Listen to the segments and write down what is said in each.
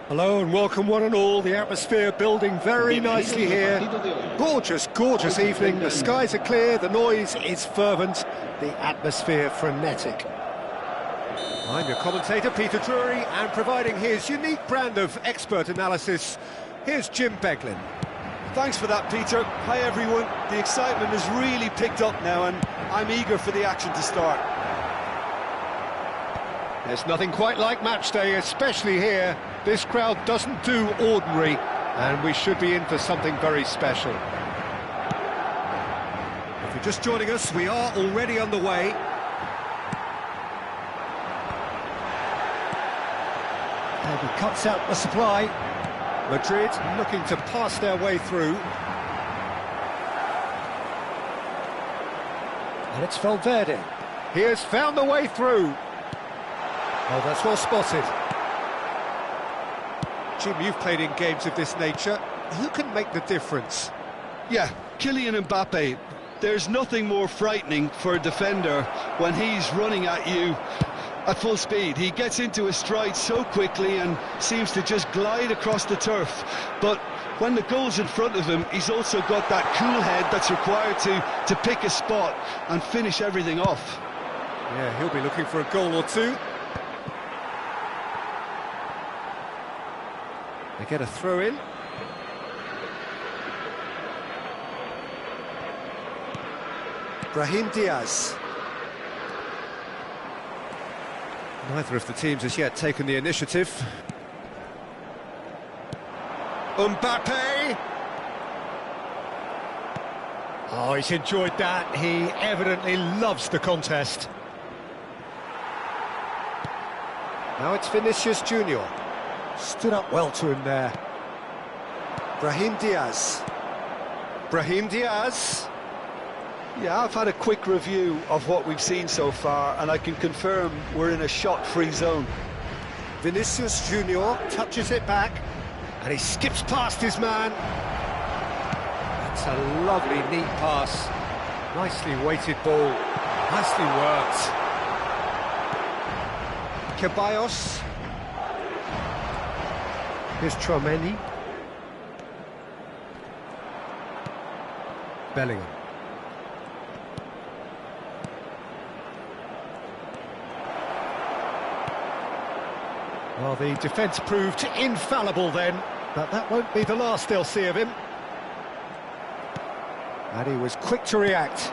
Hello and welcome one and all. The atmosphere building very nicely here. Gorgeous, gorgeous evening. The skies are clear, the noise is fervent, the atmosphere frenetic. I'm your commentator, Peter Drury, and providing his unique brand of expert analysis, here's Jim Beglin. Thanks for that, Peter. Hi, everyone. The excitement has really picked up now, and I'm eager for the action to start. There's nothing quite like match day, especially here. This crowd doesn't do ordinary, and we should be in for something very special. If you're just joining us, we are already underway. And he cuts out the supply. Madrid looking to pass their way through. And it's Valverde. He has found the way through. Oh, that's well spotted. Jim, you've played in games of this nature. Who can make the difference? Yeah, Kylian Mbappe. There's nothing more frightening for a defender when he's running at you at full speed. He gets into his stride so quickly and seems to just glide across the turf. But when the goal's in front of him, he's also got that cool head that's required to pick a spot and finish everything off. Yeah, he'll be looking for a goal or two. They get a throw in. Brahim Diaz. Neither of the teams has yet taken the initiative. Mbappe! Oh, he's enjoyed that. He evidently loves the contest. Now it's Vinicius Junior. Stood up well to him there. Brahim Diaz. Brahim Diaz. Yeah, I've had a quick review of what we've seen so far, and I can confirm we're in a shot-free zone. Vinicius Junior touches it back, and he skips past his man. That's a lovely, neat pass. Nicely weighted ball. Nicely worked. Ceballos. Here's Tchouaméni. Bellingham. Well, the defence proved infallible then, but that won't be the last they'll see of him. And he was quick to react.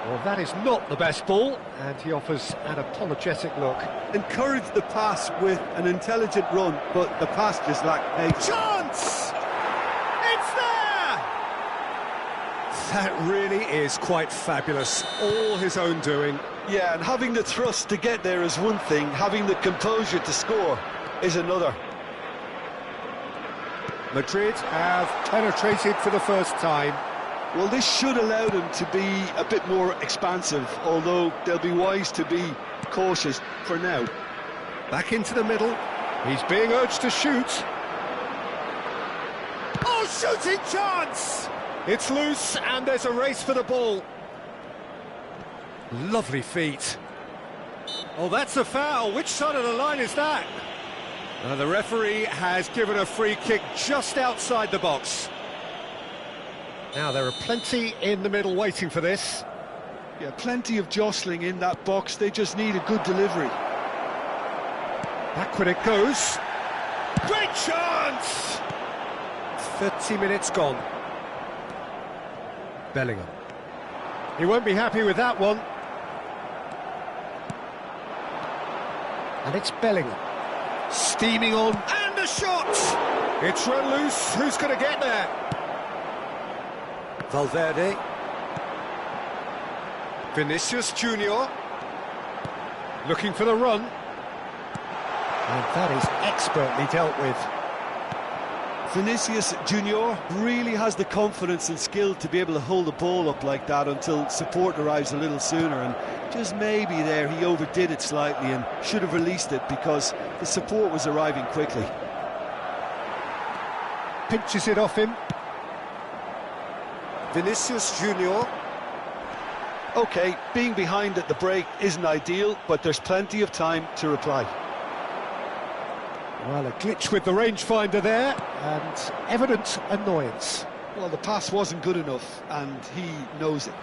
Well, that is not the best ball, and he offers an apologetic look. Encouraged the pass with an intelligent run, but the pass just lacked pace. Chance! It's there! That really is quite fabulous. All his own doing. Yeah, and having the thrust to get there is one thing, having the composure to score is another. Madrid have penetrated for the first time. Well, this should allow them to be a bit more expansive, although they'll be wise to be cautious for now. Back into the middle. He's being urged to shoot. Oh, shooting chance! It's loose, and there's a race for the ball. Lovely feet. Oh, that's a foul. Which side of the line is that? The referee has given a free kick just outside the box. Now, there are plenty in the middle waiting for this. Yeah, plenty of jostling in that box. They just need a good delivery. Back when it goes. Great chance! 30 minutes gone. Bellingham. He won't be happy with that one. And it's Bellingham. Steaming on. And a shot! It's run loose. Who's going to get there? Valverde. Vinicius Junior. Looking for the run. And that is expertly dealt with. Vinicius Junior really has the confidence and skill to be able to hold the ball up like that until support arrives a little sooner, and just maybe there he overdid it slightly and should have released it because the support was arriving quickly. Pinches it off him. Vinicius Junior. OK, being behind at the break isn't ideal, but there's plenty of time to reply. Well, a glitch with the rangefinder there, and evident annoyance. Well, the pass wasn't good enough, and he knows it.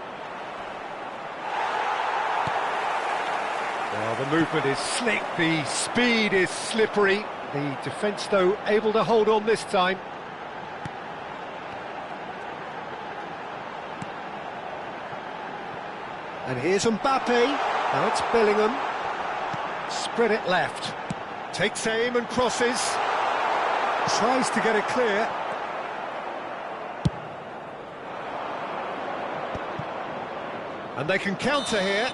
Well, the movement is slick, the speed is slippery. The defence, though, able to hold on this time. And here's Mbappe. Now it's Bellingham. Spread it left. Takes aim and crosses. Tries to get it clear. And they can counter here.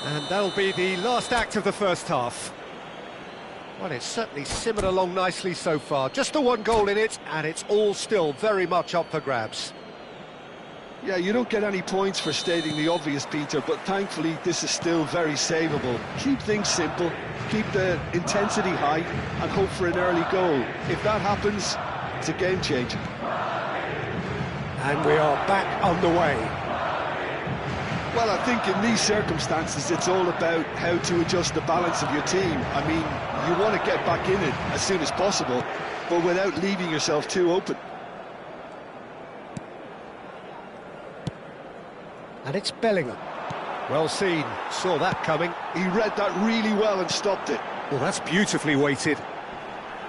And that'll be the last act of the first half. Well, it's certainly simmered along nicely so far. Just the one goal in it, and it's all still very much up for grabs. Yeah, you don't get any points for stating the obvious, Peter, but thankfully this is still very savable. Keep things simple, keep the intensity high, and hope for an early goal. If that happens, it's a game changer. And we are back underway. Well, I think in these circumstances it's all about how to adjust the balance of your team. I mean, you want to get back in it as soon as possible, but without leaving yourself too open. And it's Bellingham. Well seen, saw that coming. He read that really well and stopped it. Well, that's beautifully weighted.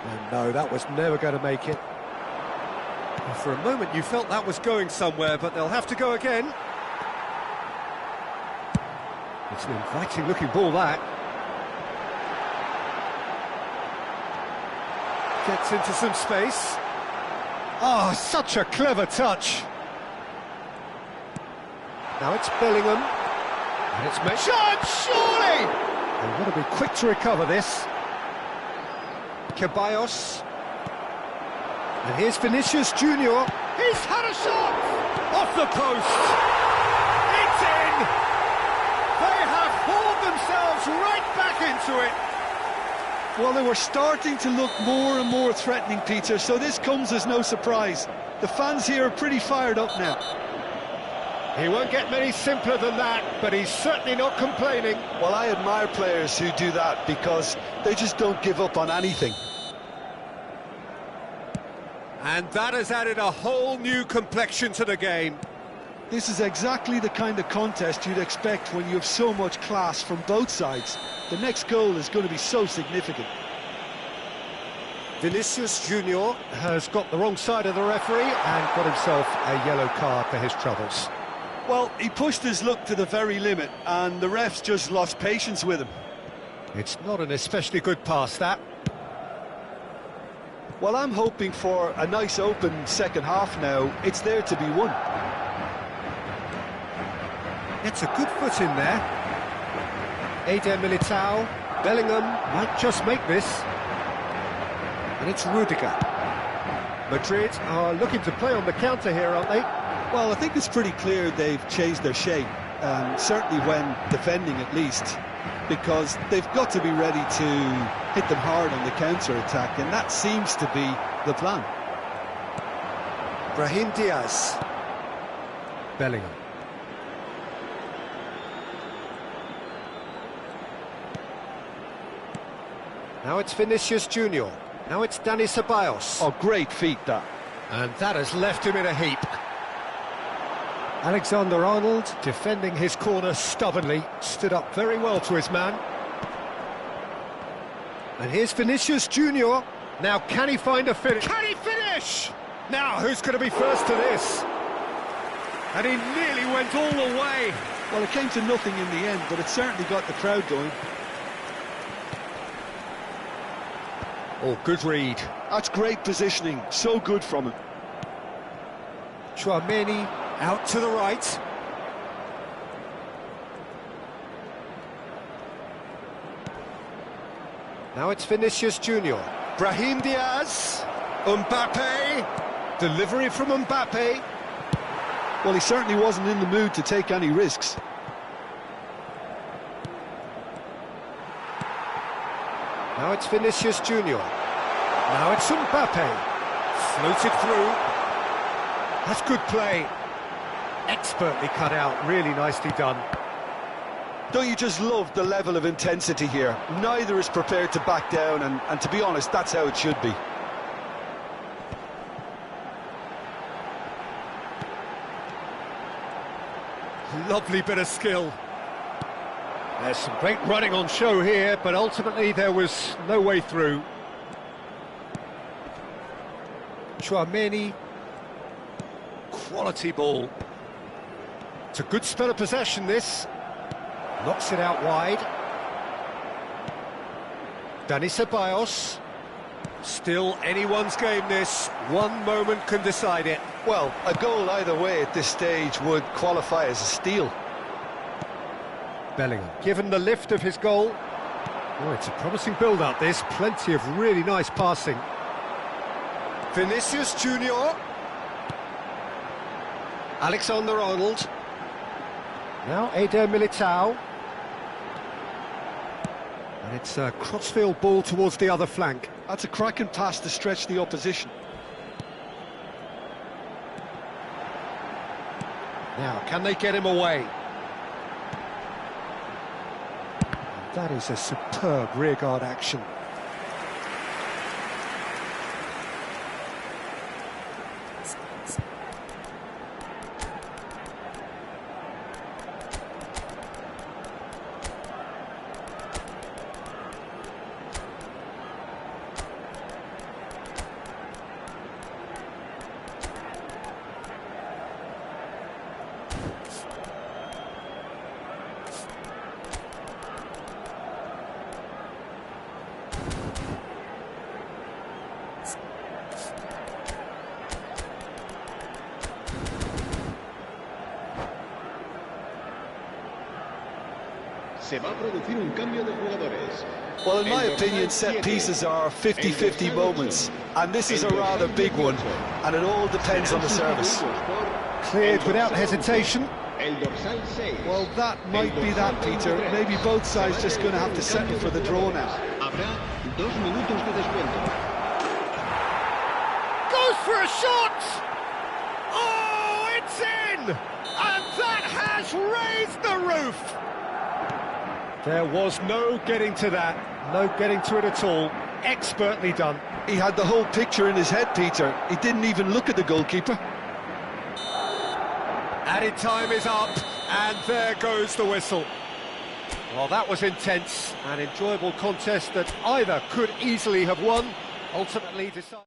And no, that was never going to make it. And for a moment you felt that was going somewhere, but they'll have to go again. It's an inviting looking ball, that. Gets into some space. Oh, such a clever touch. Now it's Bellingham. And it's made. Shot, surely! They've got to be quick to recover this. Ceballos. And here's Vinicius Junior. He's had a shot! Off the post! It's in! They have hauled themselves right back into it! Well, they were starting to look more and more threatening, Peter, so this comes as no surprise. The fans here are pretty fired up now. He won't get many simpler than that, but he's certainly not complaining. Well, I admire players who do that because they just don't give up on anything. And that has added a whole new complexion to the game. This is exactly the kind of contest you'd expect when you have so much class from both sides. The next goal is going to be so significant. Vinicius Junior has got the wrong side of the referee and got himself a yellow card for his troubles. Well, he pushed his luck to the very limit, and the refs just lost patience with him. It's not an especially good pass, that. Well, I'm hoping for a nice open second half now. It's there to be won. It's a good foot in there. Eder Militao. Bellingham might just make this. And it's Rudiger. Madrid are looking to play on the counter here, aren't they? Well, I think it's pretty clear they've changed their shape, certainly when defending at least, because they've got to be ready to hit them hard on the counter-attack, and that seems to be the plan. Brahim Diaz. Bellingham. Now it's Vinicius Junior. Now it's Dani Ceballos. Oh, great feat, that. And that has left him in a heap. Alexander-Arnold, defending his corner stubbornly, stood up very well to his man. And here's Vinicius Junior. Now, can he find a finish? Can he finish? Now, who's going to be first to this? And he nearly went all the way. Well, it came to nothing in the end, but it certainly got the crowd going. Oh, good read. That's great positioning, so good from him. Tchouaméni out to the right. Now it's Vinicius Junior. Brahim Diaz. Mbappe. Delivery from Mbappe. Well, he certainly wasn't in the mood to take any risks. Now it's Vinicius Junior. Now it's Mbappe. Floated through. That's good play. Expertly cut out, really nicely done. Don't you just love the level of intensity here? Neither is prepared to back down, and to be honest, that's how it should be. Lovely bit of skill. There's some great running on show here, but ultimately there was no way through. Tchouaméni. Quality ball. It's a good spell of possession, this. Knocks it out wide. Dani Ceballos. Still anyone's game, this. One moment can decide it. Well, a goal either way at this stage would qualify as a steal. Bellingham, given the lift of his goal. Oh, it's a promising build-up, this. Plenty of really nice passing. Vinicius Junior. Alexander-Arnold. Now Eder Militao. And it's a crossfield ball towards the other flank. That's a cracking pass to stretch the opposition. Now, can they get him away? That is a superb rearguard action. Se va a producir un cambio de jugadores. Well, in my opinion, set pieces are 50-50 moments, and this is a rather big one, and it all depends on the service. Cleared without hesitation. Well, that might be that, Peter. Maybe both sides just going to have to settle for the draw now. Habrá 2 minutos de descuento. Goes for a shot! Oh, it's in! And that has raised the roof! There was no getting to that, no getting to it at all. Expertly done. He had the whole picture in his head, Peter. He didn't even look at the goalkeeper. Added time is up, and there goes the whistle. Well, that was intense, an enjoyable contest that either could easily have won, ultimately decided.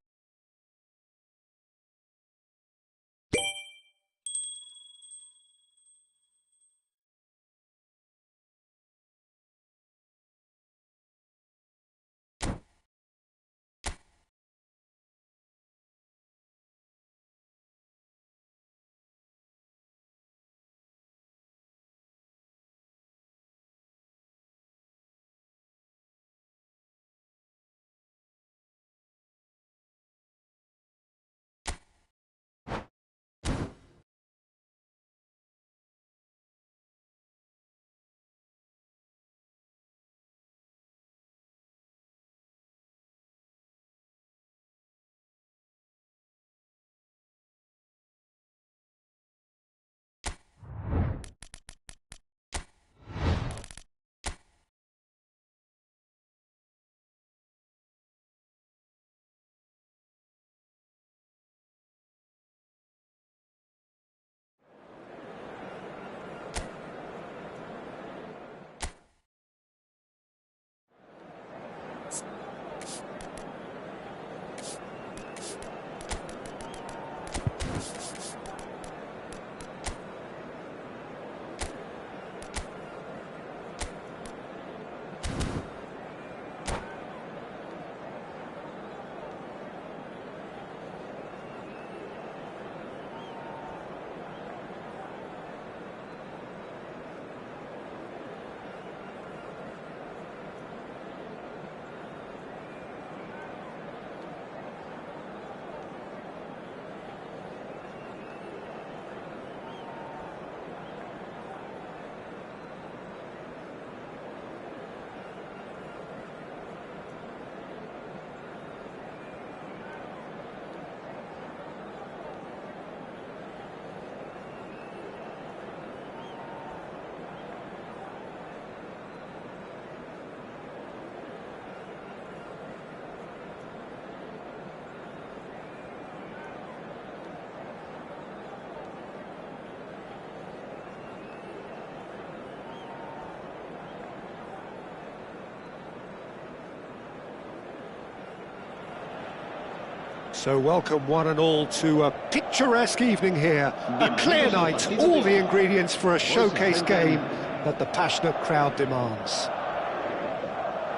So welcome one and all to a picturesque evening here. A clear night, all the ingredients for a showcase game that the passionate crowd demands.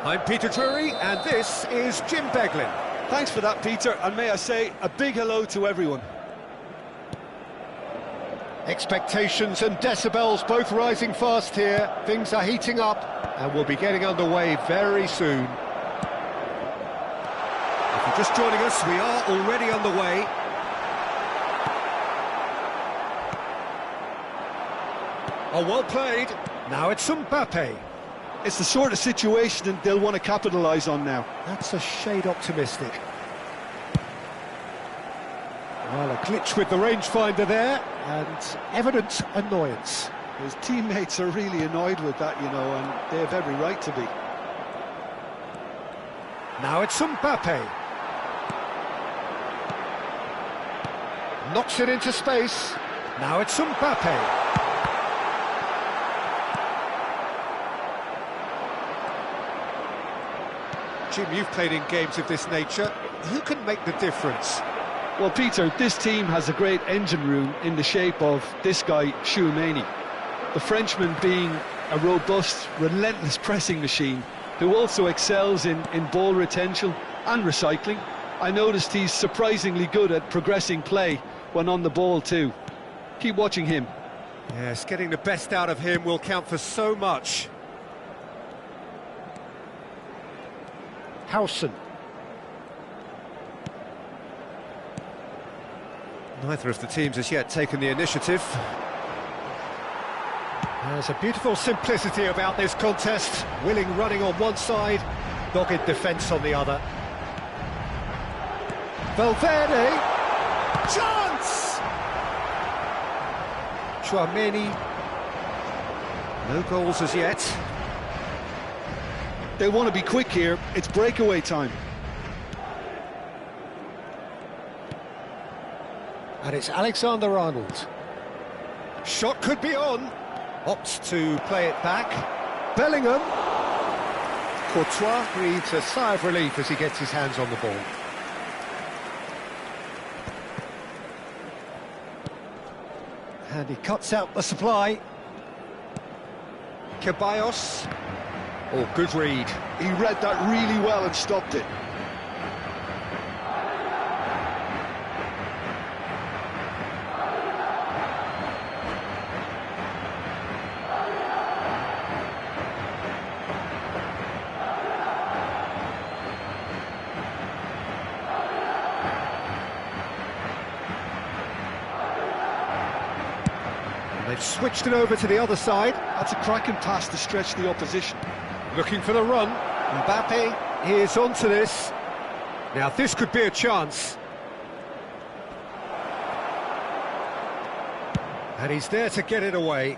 I'm Peter Drury and this is Jim Beglin. Thanks for that, Peter, and may I say a big hello to everyone. Expectations and decibels both rising fast here. Things are heating up and we'll be getting underway very soon. If you're just joining us, we are already underway. Oh, well played. Now it's Mbappe. It's the sort of situation that they'll want to capitalise on now. That's a shade optimistic. Well, a glitch with the rangefinder there, and evident annoyance. His teammates are really annoyed with that, you know, and they have every right to be. Now it's Mbappe. Knocks it into space. Now it's Mbappe. Jim, you've played in games of this nature. Who can make the difference? Well, Peter, this team has a great engine room in the shape of this guy, Tchouaméni. The Frenchman being a robust, relentless pressing machine who also excels in ball retention and recycling. I noticed he's surprisingly good at progressing play when on the ball too. Keep watching him. Yes, getting the best out of him will count for so much. Howson. Neither of the teams has yet taken the initiative. There's a beautiful simplicity about this contest. Willing running on one side, dogged defence on the other. Valverde! Chance! Tchouaméni. No goals as yet. They want to be quick here. It's breakaway time. And it's Alexander-Arnold. Shot could be on. Opts to play it back. Bellingham. Courtois breathes a sigh of relief as he gets his hands on the ball. And he cuts out the supply. Ceballos. Oh, good read. He read that really well and stopped it. They've switched it over to the other side. That's a cracking pass to stretch the opposition. Looking for the run. Mbappe is onto this. Now this could be a chance. And he's there to get it away.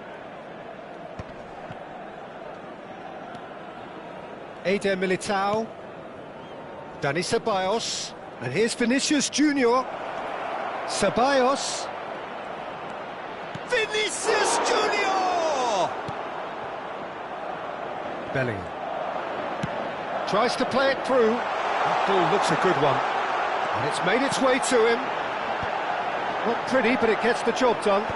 Eder Militao. Dani Ceballos. And here's Vinicius Junior. Ceballos. Vinicius Junior! Bellingham. Tries to play it through. That ball looks a good one. And it's made its way to him. Not pretty, but it gets the job done.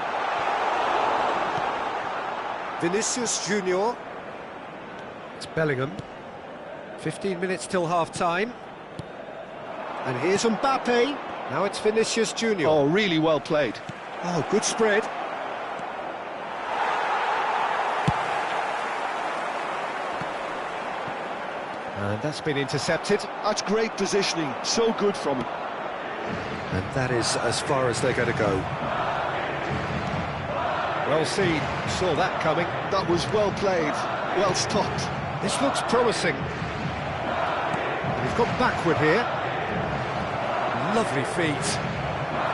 Vinicius Junior. It's Bellingham. 15 minutes till half-time. And here's Mbappe. Now it's Vinicius Junior. Oh, really well played. Oh, good spread. And that's been intercepted. That's great positioning, so good from him. And that is as far as they're going to go. Well seen, saw that coming. That was well played, well stopped. This looks promising. And he's gone backward here. Lovely feet.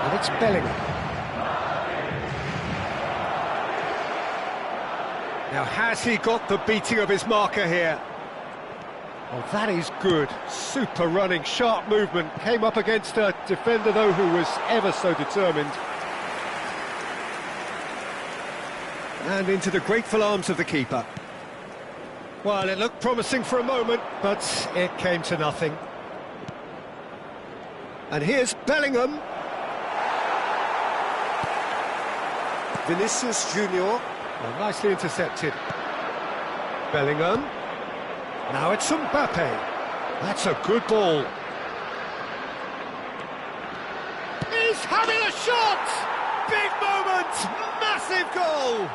And it's Bellingham. Now has he got the beating of his marker here? Oh, that is good. Super running, sharp movement. Came up against a defender, though, who was ever so determined. And into the grateful arms of the keeper. Well, it looked promising for a moment, but it came to nothing. And here's Bellingham. Vinicius Junior. Well, nicely intercepted. Bellingham. Now it's Mbappe. That's a good ball. He's having a shot! Big moment! Massive goal!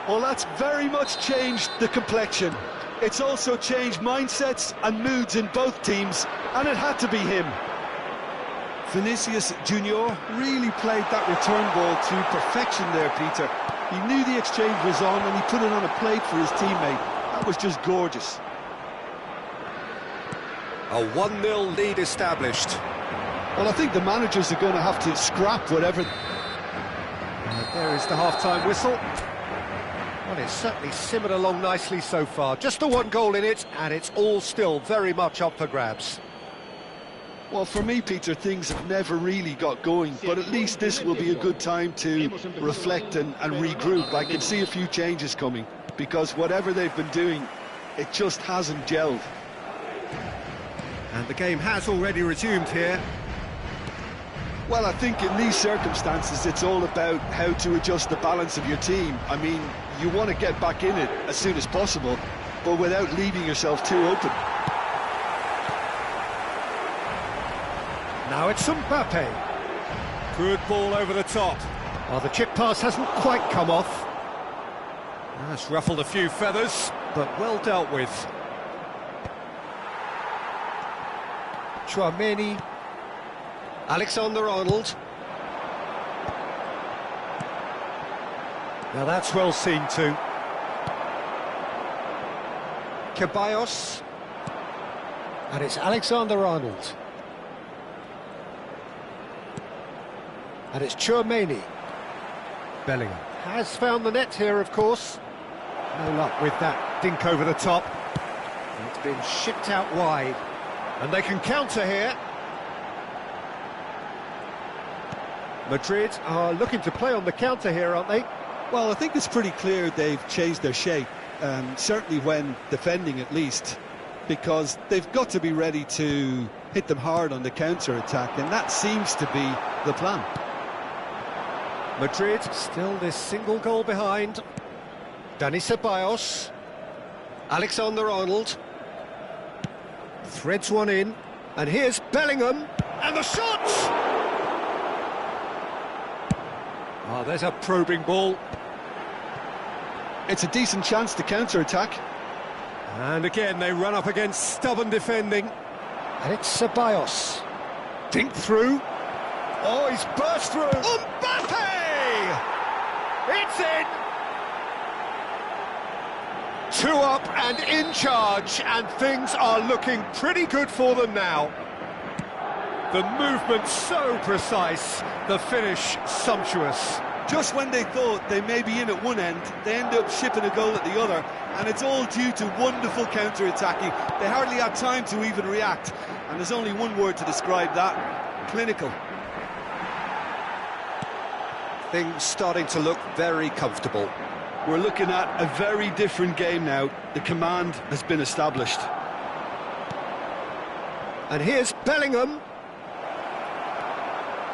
Well, that's very much changed the complexion. It's also changed mindsets and moods in both teams, and it had to be him. Vinicius Junior really played that return ball to perfection there, Peter. He knew the exchange was on and he put it on a plate for his teammate. That was just gorgeous. A 1-0 lead established. Well, I think the managers are going to have to scrap whatever... There is the half-time whistle. Well, it's certainly simmered along nicely so far. Just the one goal in it, and it's all still very much up for grabs. Well, for me, Peter, things have never really got going, but at least this will be a good time to reflect and regroup. I can see a few changes coming, because whatever they've been doing, it just hasn't gelled. And the game has already resumed here. Well, I think in these circumstances, it's all about how to adjust the balance of your team. I mean, you want to get back in it as soon as possible, but without leaving yourself too open. Now it's Mbappe. Good ball over the top. Well, the chip pass hasn't quite come off. That's ruffled a few feathers, but well dealt with. Tchouaméni. Alexander-Arnold. Now that's well seen too. Ceballos. And it's Alexander-Arnold. And it's Tchouaméni. Bellingham has found the net here, of course. No luck with that dink over the top. It's been shipped out wide. And they can counter here. Madrid are looking to play on the counter here, aren't they? Well, I think it's pretty clear they've changed their shape, certainly when defending at least, because they've got to be ready to hit them hard on the counter-attack, and that seems to be the plan. Madrid still this single goal behind. Dani Ceballos. Alexander-Arnold. Threads one in. And here's Bellingham. And the shot! Oh, there's a probing ball. It's a decent chance to counter-attack. And again, they run up against stubborn defending. And it's Ceballos. Dink through. Oh, he's burst through. Mbappe! It's in! 2 up and in charge, and things are looking pretty good for them now. The movement so precise, the finish sumptuous. Just when they thought they may be in at one end, they end up shipping a goal at the other, and it's all due to wonderful counter-attacking. They hardly had time to even react, and there's only one word to describe that: clinical. Things starting to look very comfortable. We're looking at a very different game now. The command has been established. And here's Bellingham.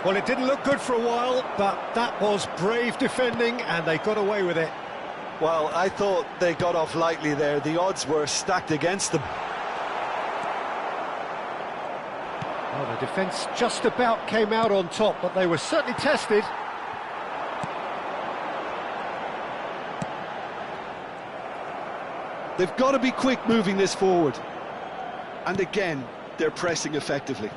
Well, it didn't look good for a while, but that was brave defending, and they got away with it. Well, I thought they got off lightly there. The odds were stacked against them. Well, the defence just about came out on top, but they were certainly tested. They've got to be quick moving this forward. And again, they're pressing effectively.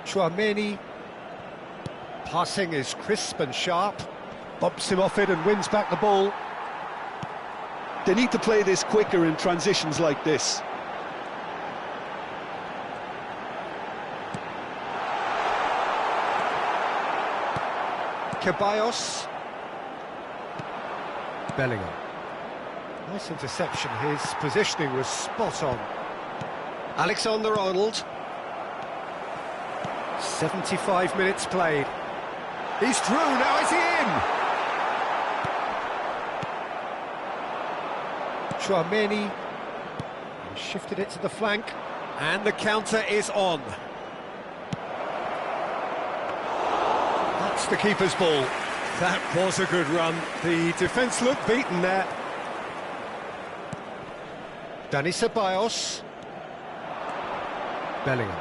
Tchouaméni. Passing is crisp and sharp. Bumps him off it and wins back the ball. They need to play this quicker in transitions like this. Ceballos. Bellingham. Nice interception, his positioning was spot on. Alexander-Arnold. 75 minutes played. He's through, now is he in? Tchouaméni. Shifted it to the flank, and the counter is on. It's the keeper's ball. That was a good run. The defence looked beaten there. Dani Ceballos. Bellingham.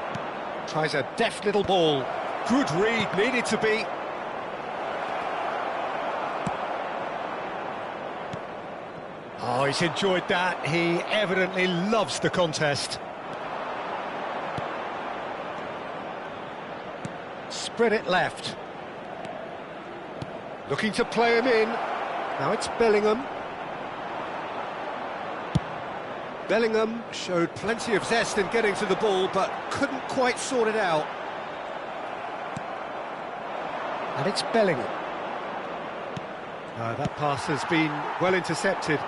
Tries a deft little ball. Good read, needed to be. Oh, he's enjoyed that. He evidently loves the contest. Spread it left. Looking to play him in. Now it's Bellingham. Bellingham showed plenty of zest in getting to the ball, but couldn't quite sort it out. And it's Bellingham. That pass has been well intercepted.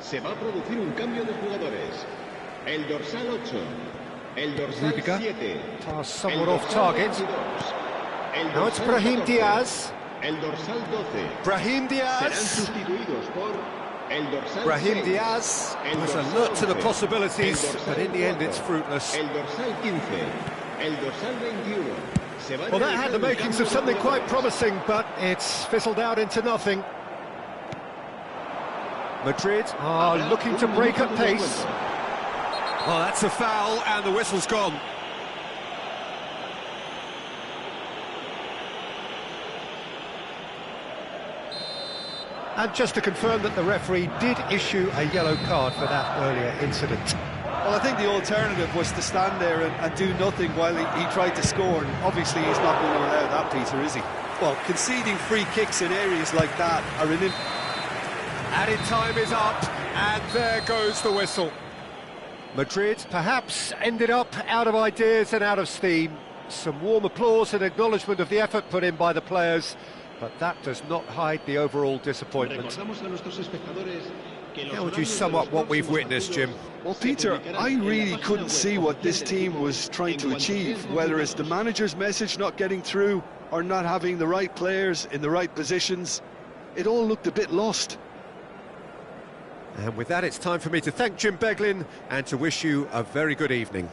Se va a producir un cambio de jugadores. El dorsal 8, el dorsal 7, pass somewhat off target. Now it's Brahim Diaz. El dorsal 12. Brahim Serán Diaz. sustituidos por el dorsal Brahim 6, Diaz el was dorsal alert to the 11, possibilities, el dorsal but in the end 4, it's fruitless. El dorsal 15, el dorsal 21. Se va a Well, that had the realizar un makings cambio of de something quite jugadores. promising, but it's fizzled out into nothing. Madrid are looking to break at pace. Oh, that's a foul, and the whistle's gone. And just to confirm that the referee did issue a yellow card for that earlier incident. Well, I think the alternative was to stand there and do nothing while he tried to score. And obviously, he's not going to allow that, Peter, is he? Well, conceding free kicks in areas like that are an... Added time is up, and there goes the whistle. Madrid perhaps ended up out of ideas and out of steam. Some warm applause and acknowledgement of the effort put in by the players, but that does not hide the overall disappointment. How would you sum up what we've witnessed, Jim? Well, Peter, I really couldn't see what this team was trying to achieve, whether it's the manager's message not getting through or not having the right players in the right positions. It all looked a bit lost. And with that, it's time for me to thank Jim Beglin and to wish you a very good evening.